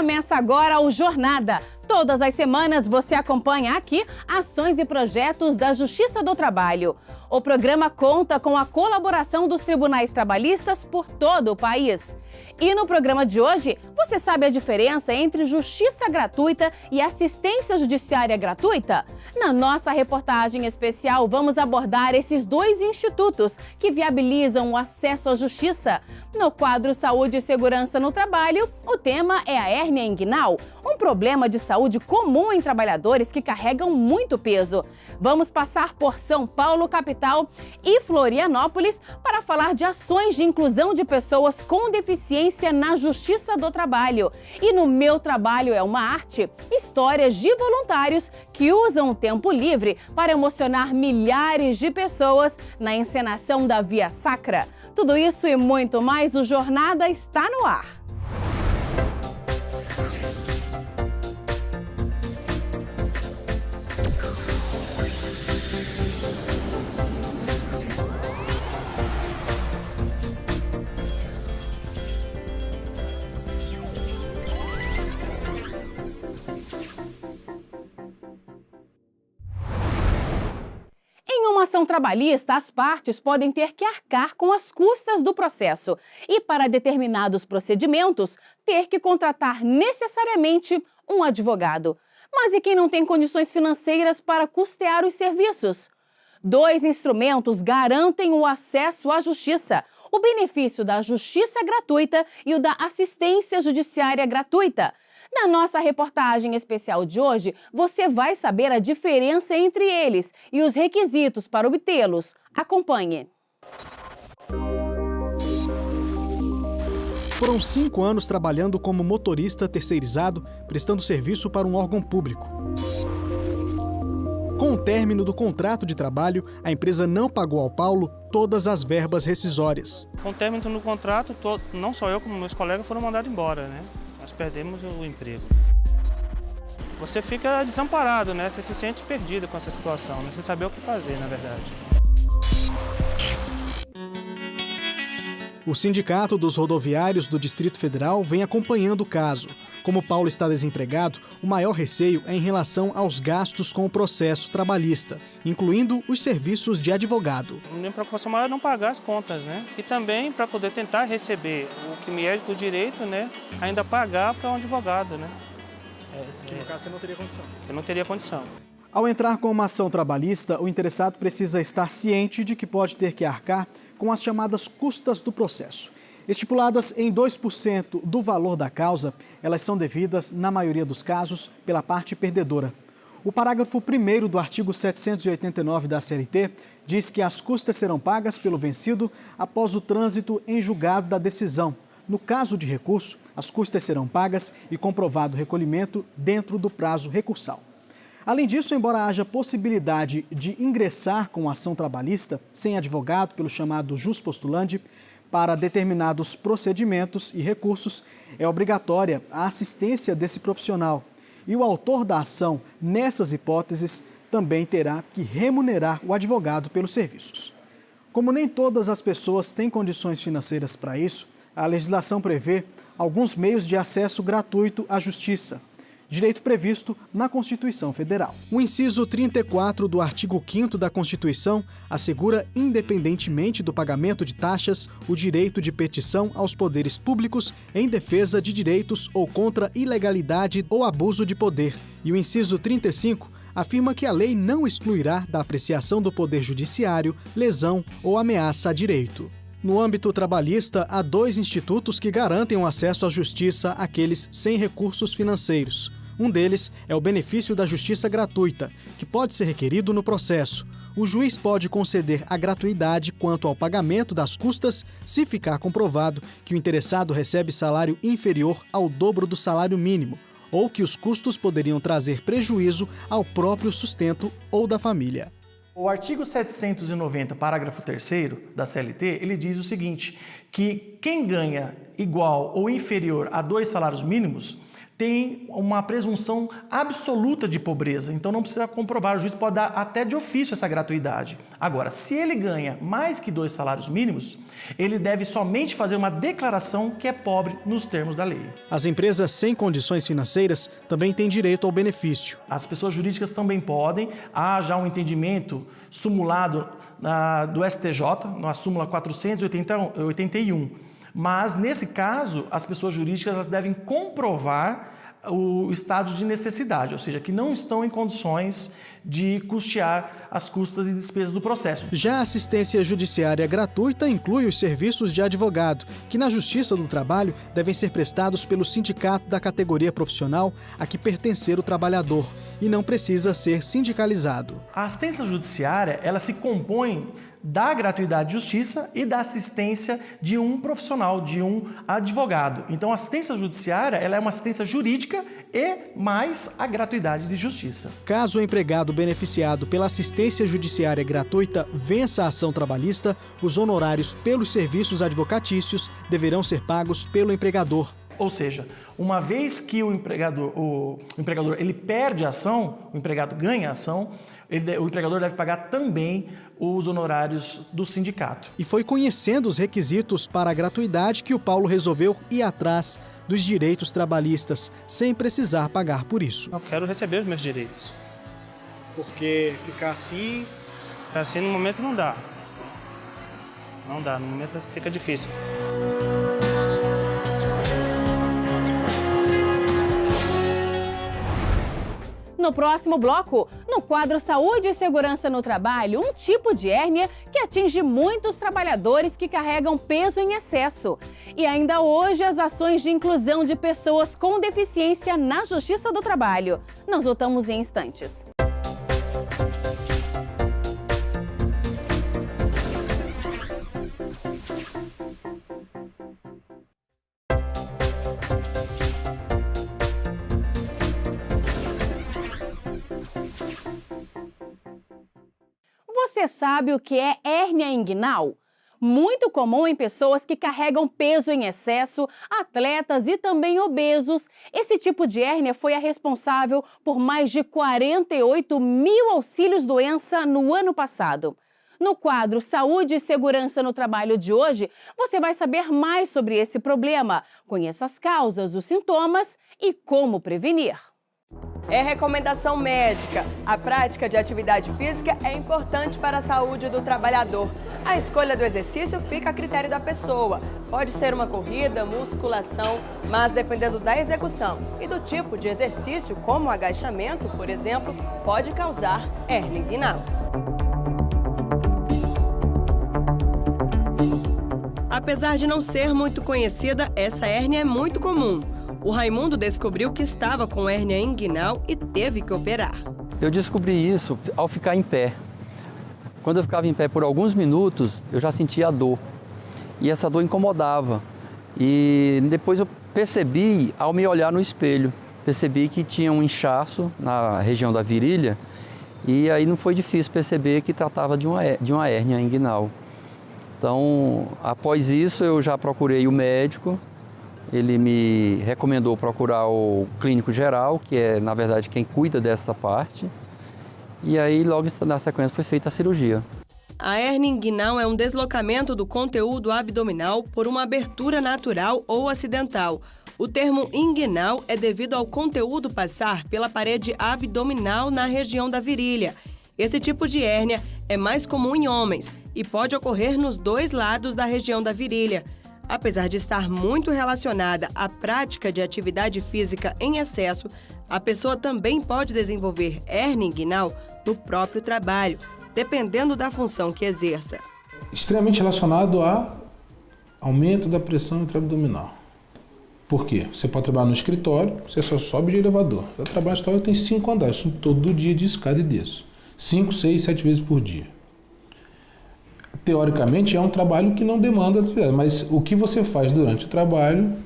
Começa agora o Jornada. Todas as semanas você acompanha aqui ações e projetos da Justiça do Trabalho. O programa conta com a colaboração dos tribunais trabalhistas por todo o país. E no programa de hoje, você sabe a diferença entre justiça gratuita e assistência judiciária gratuita? Na nossa reportagem especial, vamos abordar esses dois institutos que viabilizam o acesso à justiça. No quadro Saúde e Segurança no Trabalho, o tema é a hérnia inguinal, um problema de saúde comum em trabalhadores que carregam muito peso. Vamos passar por São Paulo, capital, e Florianópolis para falar de ações de inclusão de pessoas com deficiência na Justiça do Trabalho. E no Meu Trabalho é uma Arte, histórias de voluntários que usam o tempo livre para emocionar milhares de pessoas na encenação da Via Sacra. Tudo isso e muito mais, o Jornada está no ar. Em uma ação trabalhista, as partes podem ter que arcar com as custas do processo e, para determinados procedimentos, ter que contratar necessariamente um advogado. Mas e quem não tem condições financeiras para custear os serviços? Dois instrumentos garantem o acesso à justiça: o benefício da justiça gratuita e o da assistência judiciária gratuita. Na nossa reportagem especial de hoje, você vai saber a diferença entre eles e os requisitos para obtê-los. Acompanhe. Foram 5 anos trabalhando como motorista terceirizado, prestando serviço para um órgão público. Com o término do contrato de trabalho, a empresa não pagou ao Paulo todas as verbas rescisórias. Com o término do contrato, não só eu como meus colegas foram mandados embora, né? Nós perdemos o emprego. Você fica desamparado, né? Você se sente perdido com essa situação, não sei saber o que fazer, na verdade. O Sindicato dos Rodoviários do Distrito Federal vem acompanhando o caso. Como Paulo está desempregado, o maior receio é em relação aos gastos com o processo trabalhista, incluindo os serviços de advogado. A minha preocupação maior é não pagar as contas, né? E também para poder tentar receber o que me é por direito, né? Ainda pagar para um advogado, né? Que no caso você não teria condição. Eu não teria condição. Ao entrar com uma ação trabalhista, o interessado precisa estar ciente de que pode ter que arcar com as chamadas custas do processo. Estipuladas em 2% do valor da causa, elas são devidas, na maioria dos casos, pela parte perdedora. O parágrafo 1º do artigo 789 da CLT diz que as custas serão pagas pelo vencido após o trânsito em julgado da decisão. No caso de recurso, as custas serão pagas e comprovado o recolhimento dentro do prazo recursal. Além disso, embora haja possibilidade de ingressar com ação trabalhista sem advogado pelo chamado jus postulandi, para determinados procedimentos e recursos, é obrigatória a assistência desse profissional. E o autor da ação, nessas hipóteses, também terá que remunerar o advogado pelos serviços. Como nem todas as pessoas têm condições financeiras para isso, a legislação prevê alguns meios de acesso gratuito à justiça, direito previsto na Constituição Federal. O inciso 34 do artigo 5º da Constituição assegura, independentemente do pagamento de taxas, o direito de petição aos poderes públicos em defesa de direitos ou contra ilegalidade ou abuso de poder. E o inciso 35 afirma que a lei não excluirá da apreciação do Poder Judiciário lesão ou ameaça a direito. No âmbito trabalhista, há 2 institutos que garantem o acesso à justiça àqueles sem recursos financeiros. Um deles é o benefício da justiça gratuita, que pode ser requerido no processo. O juiz pode conceder a gratuidade quanto ao pagamento das custas se ficar comprovado que o interessado recebe salário inferior ao dobro do salário mínimo, ou que os custos poderiam trazer prejuízo ao próprio sustento ou da família. O artigo 790, parágrafo 3º da CLT, ele diz o seguinte, que quem ganha igual ou inferior a 2 salários mínimos tem uma presunção absoluta de pobreza, então não precisa comprovar, o juiz pode dar até de ofício essa gratuidade. Agora, se ele ganha mais que 2 salários mínimos, ele deve somente fazer uma declaração que é pobre nos termos da lei. As empresas sem condições financeiras também têm direito ao benefício. As pessoas jurídicas também podem, há já um entendimento sumulado do STJ, na súmula 481. Mas, nesse caso, as pessoas jurídicas elas devem comprovar o estado de necessidade, ou seja, que não estão em condições de custear as custas e despesas do processo. Já a assistência judiciária gratuita inclui os serviços de advogado, que na Justiça do Trabalho devem ser prestados pelo sindicato da categoria profissional a que pertencer o trabalhador e não precisa ser sindicalizado. A assistência judiciária ela se compõe da gratuidade de justiça e da assistência de um profissional, de um advogado. Então, a assistência judiciária ela é uma assistência jurídica e mais a gratuidade de justiça. Caso o empregado beneficiado pela assistência judiciária gratuita vença a ação trabalhista, os honorários pelos serviços advocatícios deverão ser pagos pelo empregador. Ou seja, uma vez que o empregador ele perde a ação, o empregado ganha a ação, o empregador deve pagar também os honorários do sindicato. E foi conhecendo os requisitos para a gratuidade que o Paulo resolveu ir atrás dos direitos trabalhistas, sem precisar pagar por isso. Eu quero receber os meus direitos. Porque ficar assim... Ficar assim no momento não dá. Não dá, no momento fica difícil. No próximo bloco, no quadro Saúde e Segurança no Trabalho, um tipo de hérnia que atinge muitos trabalhadores que carregam peso em excesso. E ainda hoje, as ações de inclusão de pessoas com deficiência na Justiça do Trabalho. Nós voltamos em instantes. Você sabe o que é hérnia inguinal? Muito comum em pessoas que carregam peso em excesso, atletas e também obesos. Esse tipo de hérnia foi a responsável por mais de 48 mil auxílios-doença no ano passado. No quadro Saúde e Segurança no Trabalho de hoje, você vai saber mais sobre esse problema. Conheça as causas, os sintomas e como prevenir. É recomendação médica. A prática de atividade física é importante para a saúde do trabalhador. A escolha do exercício fica a critério da pessoa. Pode ser uma corrida, musculação, mas dependendo da execução e do tipo de exercício, como o agachamento, por exemplo, pode causar hérnia inguinal. Apesar de não ser muito conhecida, essa hérnia é muito comum. O Raimundo descobriu que estava com hérnia inguinal e teve que operar. Eu descobri isso ao ficar em pé. Quando eu ficava em pé por alguns minutos, eu já sentia dor. E essa dor incomodava. E depois eu percebi, ao me olhar no espelho, percebi que tinha um inchaço na região da virilha. E aí não foi difícil perceber que tratava de uma hérnia inguinal. Então, após isso, eu já procurei o médico. Ele me recomendou procurar o clínico geral, que é, na verdade, quem cuida dessa parte. E aí, logo na sequência, foi feita a cirurgia. A hérnia inguinal é um deslocamento do conteúdo abdominal por uma abertura natural ou acidental. O termo inguinal é devido ao conteúdo passar pela parede abdominal na região da virilha. Esse tipo de hérnia é mais comum em homens e pode ocorrer nos 2 lados da região da virilha. Apesar de estar muito relacionada à prática de atividade física em excesso, a pessoa também pode desenvolver hérnia inguinal no próprio trabalho, dependendo da função que exerça. Extremamente relacionado a aumento da pressão intraabdominal. Por quê? Você pode trabalhar no escritório, você só sobe de elevador. Eu trabalho no escritório, tem 5 andares, eu subo todo dia de escada e desço. 5, 6, 7 vezes por dia. Teoricamente é um trabalho que não demanda atividade, mas o que você faz durante o trabalho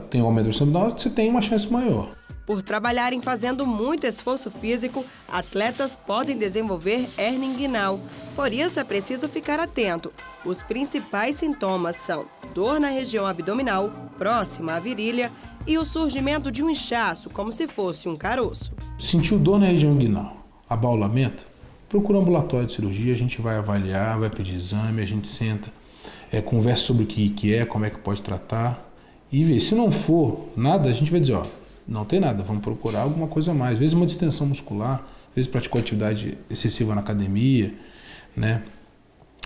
tem um aumento da pressão abdominal, você tem uma chance maior. Por trabalharem fazendo muito esforço físico, atletas podem desenvolver hérnia inguinal. Por isso é preciso ficar atento. Os principais sintomas são dor na região abdominal, próxima à virilha, e o surgimento de um inchaço, como se fosse um caroço. Sentiu dor na região inguinal, abaulamento? Procura um ambulatório de cirurgia, a gente vai avaliar, vai pedir exame, a gente senta, conversa sobre o que é, como é que pode tratar e vê. Se não for nada, a gente vai dizer, ó, não tem nada, vamos procurar alguma coisa a mais. Às vezes uma distensão muscular, às vezes praticou atividade excessiva na academia, né?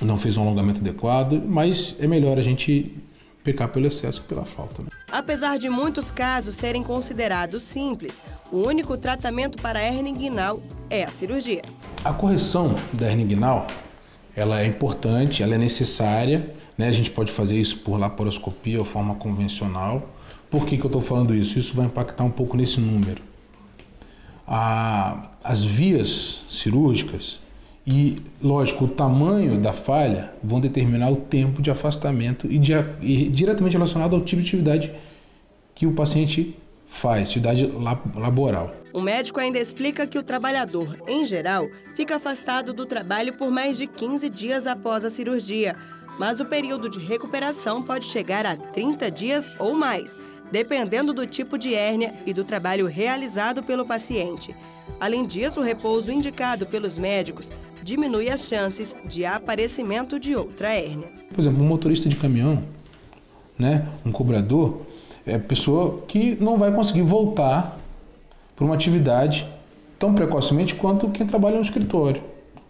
Não fez um alongamento adequado, mas é melhor a gente pecar pelo excesso que pela falta, né? Apesar de muitos casos serem considerados simples, o único tratamento para a hérnia inguinal é a cirurgia. A correção da hérnia inguinal, ela é importante, ela é necessária, né? A gente pode fazer isso por laparoscopia ou forma convencional. Por que eu estou falando isso? Isso vai impactar um pouco nesse número. As vias cirúrgicas e, lógico, o tamanho da falha vão determinar o tempo de afastamento e diretamente relacionado ao tipo de atividade que o paciente faz, atividade laboral. O médico ainda explica que o trabalhador, em geral, fica afastado do trabalho por mais de 15 dias após a cirurgia, mas o período de recuperação pode chegar a 30 dias ou mais, dependendo do tipo de hérnia e do trabalho realizado pelo paciente. Além disso, o repouso indicado pelos médicos diminui as chances de aparecimento de outra hérnia. Por exemplo, um motorista de caminhão, né, um cobrador, é pessoa que não vai conseguir voltar para uma atividade tão precocemente quanto quem trabalha no escritório.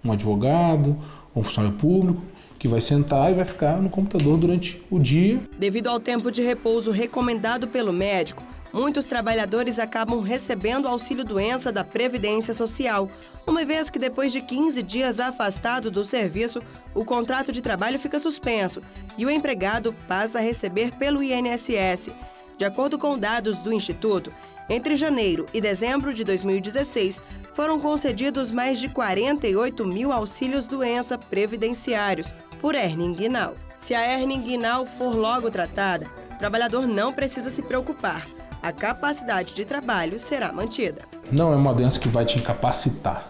Um advogado, um funcionário público, que vai sentar e vai ficar no computador durante o dia. Devido ao tempo de repouso recomendado pelo médico, muitos trabalhadores acabam recebendo auxílio-doença da Previdência Social, uma vez que depois de 15 dias afastado do serviço, o contrato de trabalho fica suspenso e o empregado passa a receber pelo INSS. De acordo com dados do Instituto, entre janeiro e dezembro de 2016, foram concedidos mais de 48 mil auxílios-doença previdenciários por hérnia inguinal. Se a hérnia inguinal for logo tratada, o trabalhador não precisa se preocupar. A capacidade de trabalho será mantida. Não é uma doença que vai te incapacitar,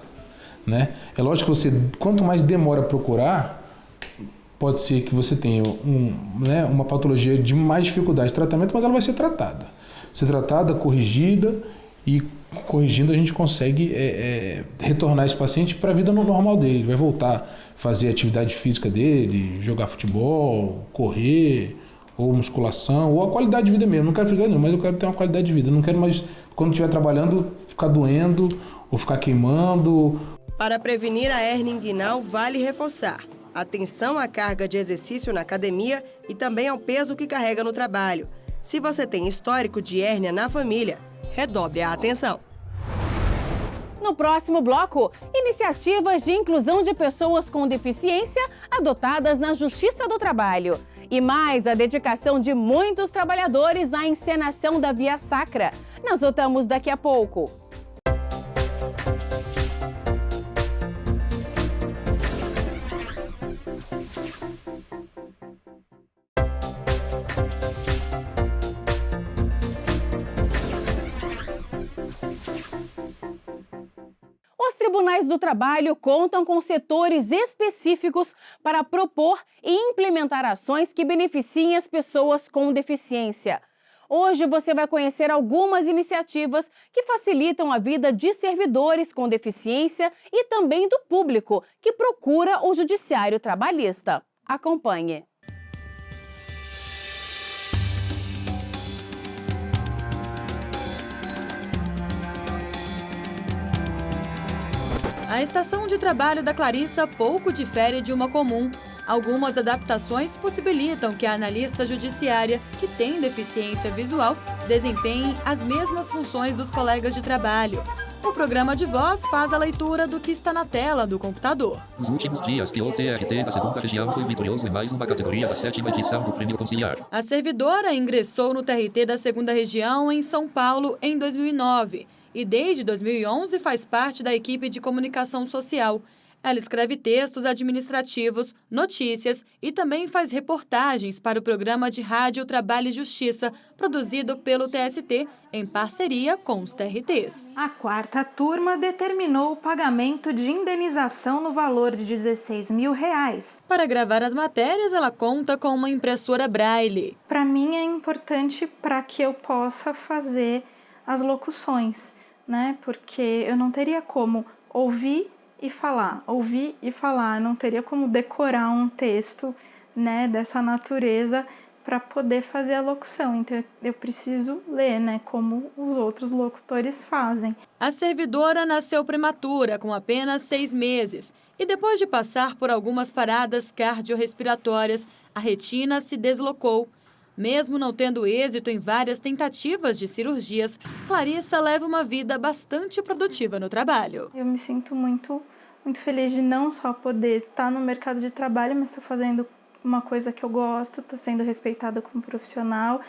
né? É lógico que quanto mais demora a procurar, pode ser que você tenha uma patologia de mais dificuldade de tratamento, mas ela vai ser tratada. Ser tratada, corrigida, e corrigindo a gente consegue retornar esse paciente para a vida normal dele. Ele vai voltar a fazer a atividade física dele, jogar futebol, correr, ou musculação, ou a qualidade de vida mesmo. Não quero fazer nenhum, mas eu quero ter uma qualidade de vida. Não quero mais, quando estiver trabalhando, ficar doendo ou ficar queimando. Para prevenir a hérnia inguinal, vale reforçar: atenção à carga de exercício na academia e também ao peso que carrega no trabalho. Se você tem histórico de hérnia na família, redobre a atenção. No próximo bloco, iniciativas de inclusão de pessoas com deficiência adotadas na Justiça do Trabalho. E mais a dedicação de muitos trabalhadores à encenação da Via Sacra. Nós voltamos daqui a pouco. Os tribunais do trabalho contam com setores específicos para propor e implementar ações que beneficiem as pessoas com deficiência. Hoje você vai conhecer algumas iniciativas que facilitam a vida de servidores com deficiência e também do público que procura o Judiciário Trabalhista. Acompanhe. A estação de trabalho da Clarissa pouco difere de uma comum. Algumas adaptações possibilitam que a analista judiciária, que tem deficiência visual, desempenhe as mesmas funções dos colegas de trabalho. O programa de voz faz a leitura do que está na tela do computador. Nos últimos dias, que o TRT da segunda região foi vitorioso em mais uma categoria da 7ª edição do Prêmio Conciliar. A servidora ingressou no TRT da segunda região em São Paulo em 2009. E desde 2011 faz parte da equipe de comunicação social. Ela escreve textos administrativos, notícias e também faz reportagens para o programa de rádio Trabalho e Justiça, produzido pelo TST, em parceria com os TRTs. A quarta turma determinou o pagamento de indenização no valor de R$16 mil. Para gravar as matérias, ela conta com uma impressora Braille. Para mim é importante para que eu possa fazer as locuções, né? Porque eu não teria como ouvir e falar, eu não teria como decorar um texto, né, dessa natureza para poder fazer a locução. Então eu preciso ler, né, como os outros locutores fazem. A servidora nasceu prematura, com apenas 6 meses, e depois de passar por algumas paradas cardiorrespiratórias, a retina se deslocou. Mesmo não tendo êxito em várias tentativas de cirurgias, Clarissa leva uma vida bastante produtiva no trabalho. Eu me sinto muito feliz de não só poder estar no mercado de trabalho, mas estar fazendo uma coisa que eu gosto, estar sendo respeitada como profissional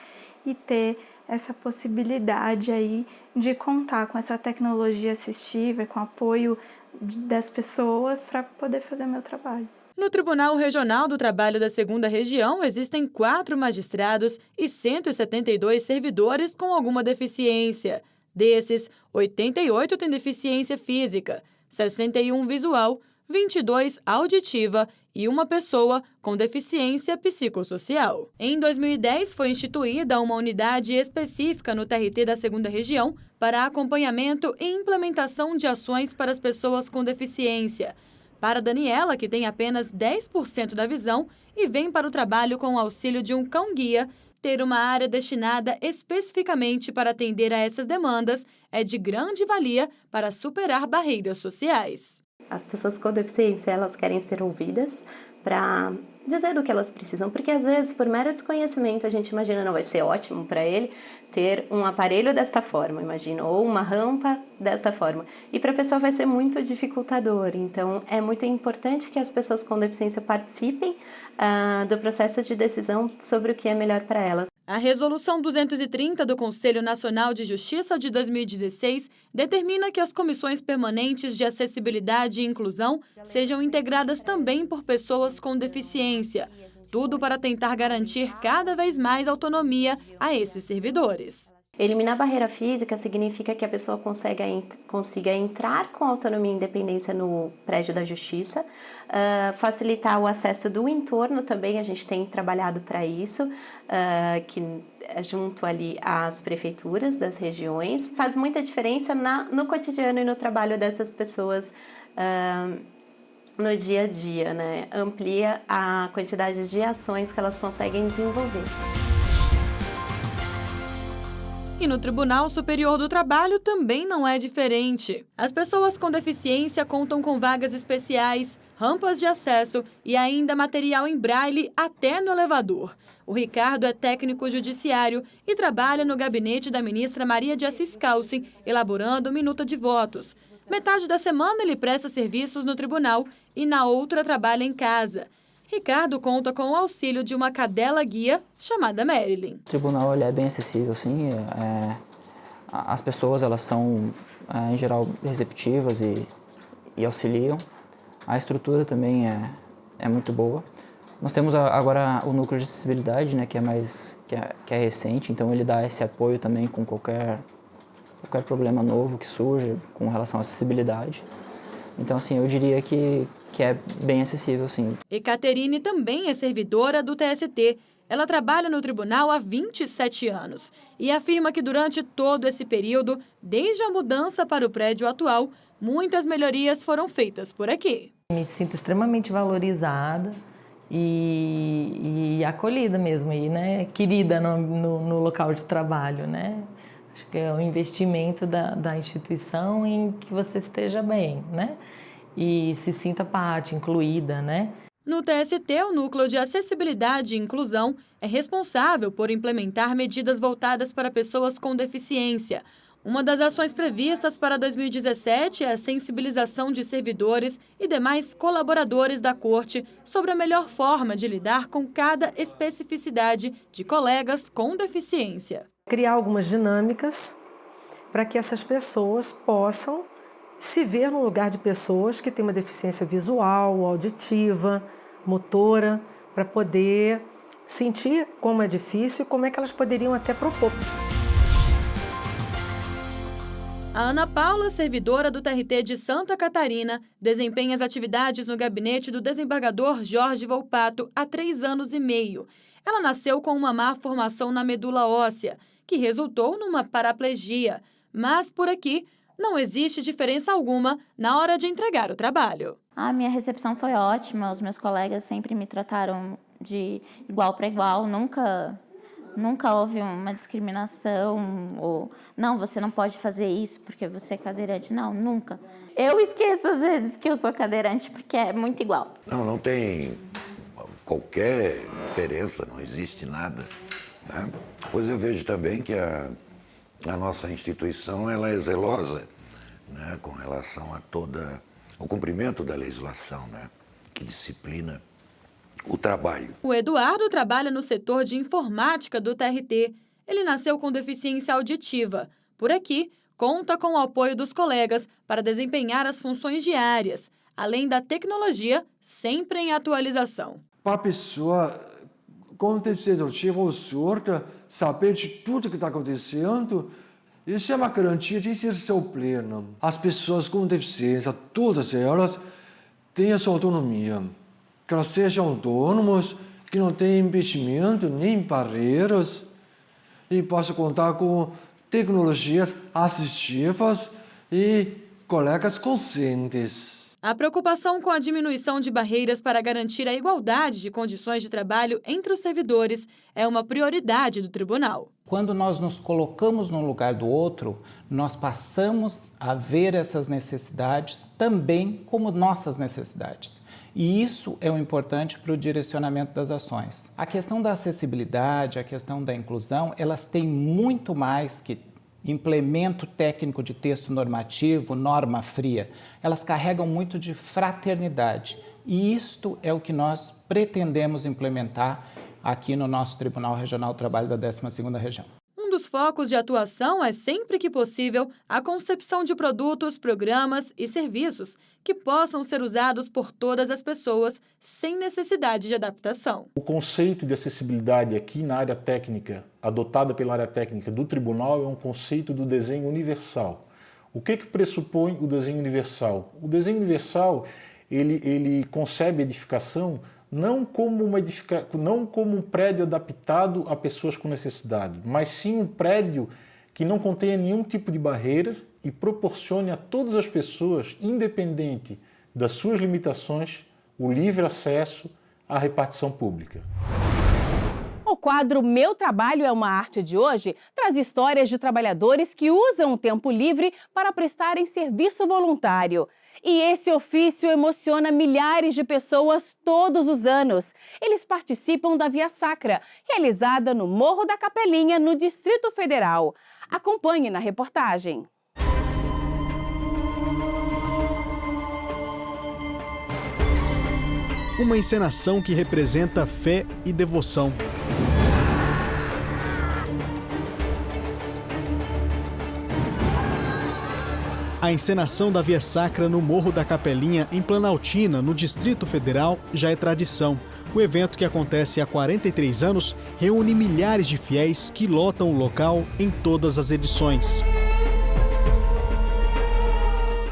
e ter essa possibilidade aí de contar com essa tecnologia assistiva, com o apoio das pessoas para poder fazer meu trabalho. No Tribunal Regional do Trabalho da 2ª Região, existem 4 magistrados e 172 servidores com alguma deficiência. Desses, 88 têm deficiência física, 61 visual, 22 auditiva e uma pessoa com deficiência psicossocial. Em 2010, foi instituída uma unidade específica no TRT da 2ª Região para acompanhamento e implementação de ações para as pessoas com deficiência. Para Daniela, que tem apenas 10% da visão e vem para o trabalho com o auxílio de um cão-guia, ter uma área destinada especificamente para atender a essas demandas é de grande valia para superar barreiras sociais. As pessoas com deficiência, elas querem ser ouvidas para dizer do que elas precisam, porque às vezes, por mero desconhecimento, a gente imagina, não vai ser ótimo para ele ter um aparelho desta forma, imagina, ou uma rampa desta forma. E para a pessoa vai ser muito dificultador, então é muito importante que as pessoas com deficiência participem do processo de decisão sobre o que é melhor para elas. A Resolução 230 do Conselho Nacional de Justiça de 2016 determina que as comissões permanentes de acessibilidade e inclusão sejam integradas também por pessoas com deficiência. Tudo para tentar garantir cada vez mais autonomia a esses servidores. Eliminar a barreira física significa que a pessoa consiga entrar com autonomia e independência no prédio da justiça, facilitar o acesso do entorno também, a gente tem trabalhado para isso, que junto ali às prefeituras das regiões. Faz muita diferença no cotidiano e no trabalho dessas pessoas no dia a dia, né? Amplia a quantidade de ações que elas conseguem desenvolver. E no Tribunal Superior do Trabalho também não é diferente. As pessoas com deficiência contam com vagas especiais, rampas de acesso e ainda material em braille até no elevador. O Ricardo é técnico judiciário e trabalha no gabinete da ministra Maria de Assis Calcin, elaborando minuta de votos. Metade da semana ele presta serviços no tribunal e na outra trabalha em casa. Ricardo conta com o auxílio de uma cadela guia chamada Marilyn. O tribunal é bem acessível, sim. As pessoas elas são, em geral, receptivas e auxiliam. A estrutura também é muito boa. Nós temos agora o núcleo de acessibilidade, né, que é recente, então ele dá esse apoio também com qualquer problema novo que surja com relação à acessibilidade. Então, assim, eu diria que é bem acessível, sim. Ekaterine também é servidora do TST. Ela trabalha no tribunal há 27 anos e afirma que durante todo esse período, desde a mudança para o prédio atual, muitas melhorias foram feitas por aqui. Me sinto extremamente valorizada e acolhida mesmo, né? Querida no local de trabalho, né? Acho que é um investimento da instituição em que você esteja bem, né? E se sinta parte, incluída, né? No TST, o Núcleo de Acessibilidade e Inclusão é responsável por implementar medidas voltadas para pessoas com deficiência. Uma das ações previstas para 2017 é a sensibilização de servidores e demais colaboradores da Corte sobre a melhor forma de lidar com cada especificidade de colegas com deficiência. Criar algumas dinâmicas para que essas pessoas possam se ver no lugar de pessoas que têm uma deficiência visual, auditiva, motora, para poder sentir como é difícil e como é que elas poderiam até propor. A Ana Paula, servidora do TRT de Santa Catarina, desempenha as atividades no gabinete do desembargador Jorge Volpato há 3 anos e meio. Ela nasceu com uma má formação na medula óssea, que resultou numa paraplegia. Mas, por aqui, não existe diferença alguma na hora de entregar o trabalho. A minha recepção foi ótima, os meus colegas sempre me trataram de igual para igual, nunca houve uma discriminação ou não, você não pode fazer isso porque você é cadeirante. Não, nunca. Eu esqueço às vezes que eu sou cadeirante porque é muito igual. Não tem qualquer diferença, não existe nada, né? Pois eu vejo também que a nossa instituição ela é zelosa, né, com relação a ao cumprimento da legislação, né, que disciplina o trabalho. O Eduardo trabalha no setor de informática do TRT. Ele nasceu com deficiência auditiva. Por aqui, conta com o apoio dos colegas para desempenhar as funções diárias, além da tecnologia sempre em atualização. Para a pessoa com deficiência auditiva ou surda saber de tudo que está acontecendo, isso é uma garantia de inserção plena. As pessoas com deficiência, todas elas, têm a sua autonomia. Que elas sejam autônomos, que não tenham impedimento nem barreiras e possam contar com tecnologias assistivas e colegas conscientes. A preocupação com a diminuição de barreiras para garantir a igualdade de condições de trabalho entre os servidores é uma prioridade do tribunal. Quando nós nos colocamos no lugar do outro, nós passamos a ver essas necessidades também como nossas necessidades. E isso é o importante para o direcionamento das ações. A questão da acessibilidade, a questão da inclusão, elas têm muito mais que implemento técnico de texto normativo, norma fria. Elas carregam muito de fraternidade. E isto é o que nós pretendemos implementar aqui no nosso Tribunal Regional do Trabalho da 12ª Região. Um dos focos de atuação é, sempre que possível, a concepção de produtos, programas e serviços que possam ser usados por todas as pessoas sem necessidade de adaptação. O conceito de acessibilidade aqui na área técnica, adotado pela área técnica do tribunal, é um conceito do desenho universal. O que pressupõe o desenho universal? O desenho universal, ele concebe a edificação não como um prédio adaptado a pessoas com necessidade, mas sim um prédio que não contenha nenhum tipo de barreira e proporcione a todas as pessoas, independente das suas limitações, o livre acesso à repartição pública. O quadro Meu Trabalho é uma Arte de hoje traz histórias de trabalhadores que usam o tempo livre para prestarem serviço voluntário. E esse ofício emociona milhares de pessoas todos os anos. Eles participam da Via Sacra, realizada no Morro da Capelinha, no Distrito Federal. Acompanhe na reportagem. Uma encenação que representa fé e devoção. A encenação da Via Sacra no Morro da Capelinha, em Planaltina, no Distrito Federal, já é tradição. O evento, que acontece há 43 anos, reúne milhares de fiéis que lotam o local em todas as edições.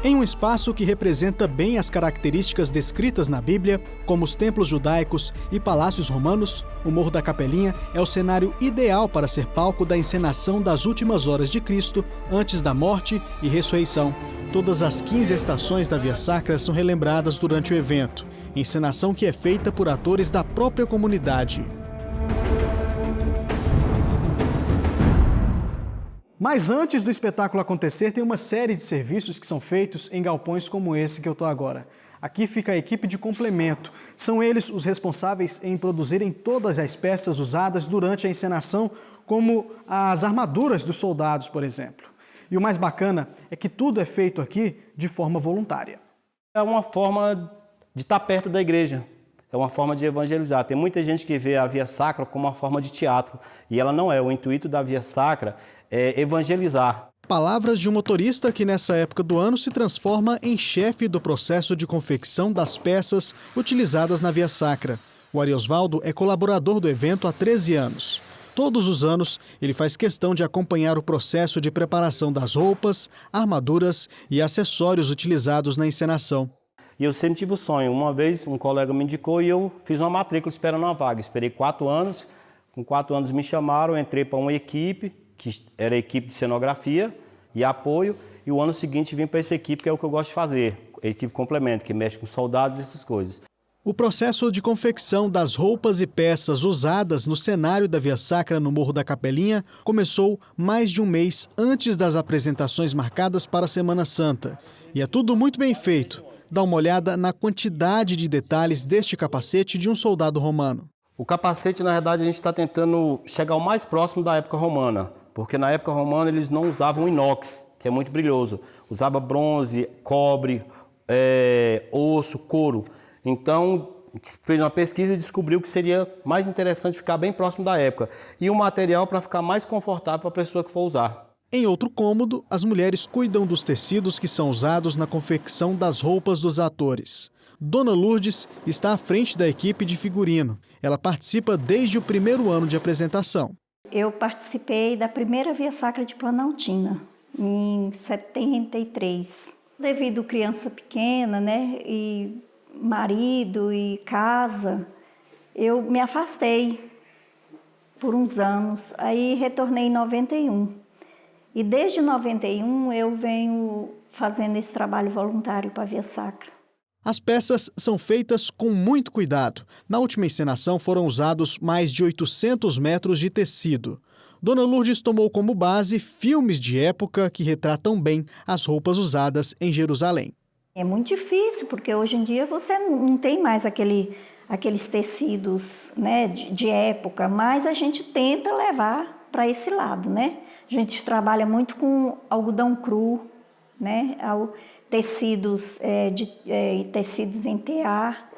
Em um espaço que representa bem as características descritas na Bíblia, como os templos judaicos e palácios romanos, o Morro da Capelinha é o cenário ideal para ser palco da encenação das últimas horas de Cristo, antes da morte e ressurreição. Todas as 15 estações da Via Sacra são relembradas durante o evento, encenação que é feita por atores da própria comunidade. Mas antes do espetáculo acontecer, tem uma série de serviços que são feitos em galpões como esse que eu estou agora. Aqui fica a equipe de complemento. São eles os responsáveis em produzirem todas as peças usadas durante a encenação, como as armaduras dos soldados, por exemplo. E o mais bacana é que tudo é feito aqui de forma voluntária. É uma forma de estar perto da igreja. É uma forma de evangelizar. Tem muita gente que vê a Via Sacra como uma forma de teatro. E ela não é. O intuito da Via Sacra é evangelizar. Palavras de um motorista que nessa época do ano se transforma em chefe do processo de confecção das peças utilizadas na Via Sacra. O Ariosvaldo é colaborador do evento há 13 anos. Todos os anos, ele faz questão de acompanhar o processo de preparação das roupas, armaduras e acessórios utilizados na encenação. E eu sempre tive o sonho. Uma vez um colega me indicou e eu fiz uma matrícula esperando uma vaga. Esperei 4 anos. Com 4 anos me chamaram, eu entrei para uma equipe, que era a equipe de cenografia e apoio. E o ano seguinte vim para essa equipe, que é o que eu gosto de fazer. A equipe complemento, que mexe com soldados e essas coisas. O processo de confecção das roupas e peças usadas no cenário da Via Sacra no Morro da Capelinha começou mais de um mês antes das apresentações marcadas para a Semana Santa. E é tudo muito bem feito. Dá uma olhada na quantidade de detalhes deste capacete de um soldado romano. O capacete, na verdade, a gente está tentando chegar o mais próximo da época romana, porque na época romana eles não usavam inox, que é muito brilhoso. Usava bronze, cobre, osso, couro. Então, fez uma pesquisa e descobriu que seria mais interessante ficar bem próximo da época. E o material para ficar mais confortável para a pessoa que for usar. Em outro cômodo, as mulheres cuidam dos tecidos que são usados na confecção das roupas dos atores. Dona Lourdes está à frente da equipe de figurino. Ela participa desde o primeiro ano de apresentação. Eu participei da primeira Via Sacra de Planaltina, em 73. Devido a criança pequena, né, e marido e casa, eu me afastei por uns anos. Aí retornei em 91. E desde 91 eu venho fazendo esse trabalho voluntário para a Via Sacra. As peças são feitas com muito cuidado. Na última encenação foram usados mais de 800 metros de tecido. Dona Lourdes tomou como base filmes de época que retratam bem as roupas usadas em Jerusalém. É muito difícil, porque hoje em dia você não tem mais aqueles tecidos, né, de época, mas a gente tenta levar para esse lado, né? A gente trabalha muito com algodão cru, né? Tecidos, tecidos em tear,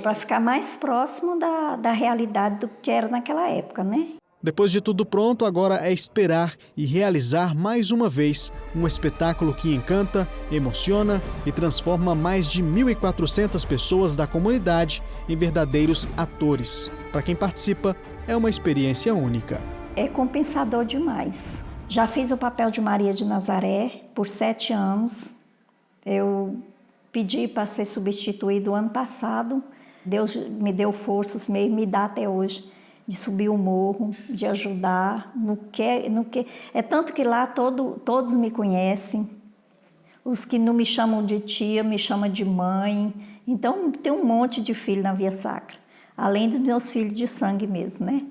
para ficar mais próximo da realidade do que era naquela época, né? Depois de tudo pronto, agora é esperar e realizar mais uma vez um espetáculo que encanta, emociona e transforma mais de 1.400 pessoas da comunidade em verdadeiros atores. Para quem participa, é uma experiência única. É compensador demais. Já fiz o papel de Maria de Nazaré por 7 anos. Eu pedi para ser substituído ano passado. Deus me deu forças, me dá até hoje, de subir o morro, de ajudar no que. É tanto que lá todos me conhecem. Os que não me chamam de tia, me chamam de mãe. Então, tem um monte de filho na Via Sacra. Além dos meus filhos de sangue mesmo, né?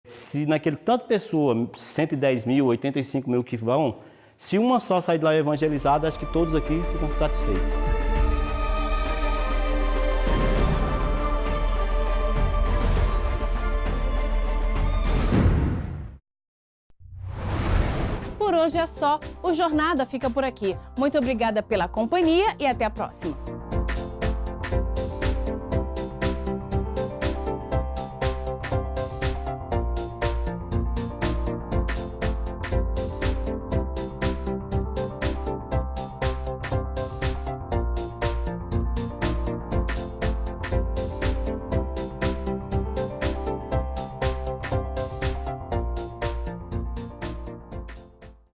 Se naquele tanto de pessoa, 110 mil, 85 mil que vão, se uma só sair de lá evangelizada, acho que todos aqui ficam satisfeitos. Por hoje é só. O Jornada fica por aqui. Muito obrigada pela companhia e até a próxima.